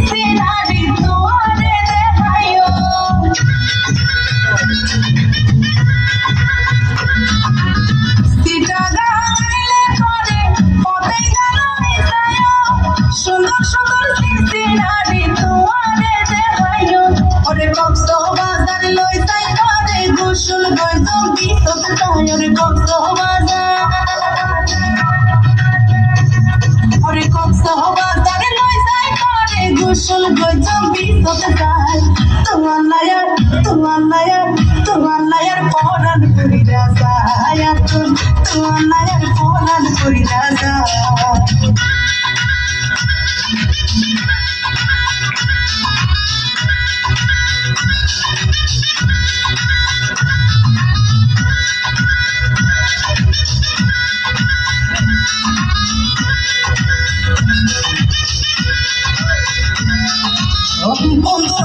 scenery তোমারে দেখাইও সিটা গাইলে করে পথে গেল মিশাইও সুন্দর সুন্দর সিনারি তোমারে দেখাইও ওরে কক্সবাজার লই যাই করে গোসল গইতো বিসত তাই ওরে কক্সবাজার ওরে কক্সবাজার লই যাই করে গোসল গইতো বিসত তাই তোমার নায়ার পরাণ কইরা যায় তোমার নায়ার পরাণ কইরা যায় বন্ধুর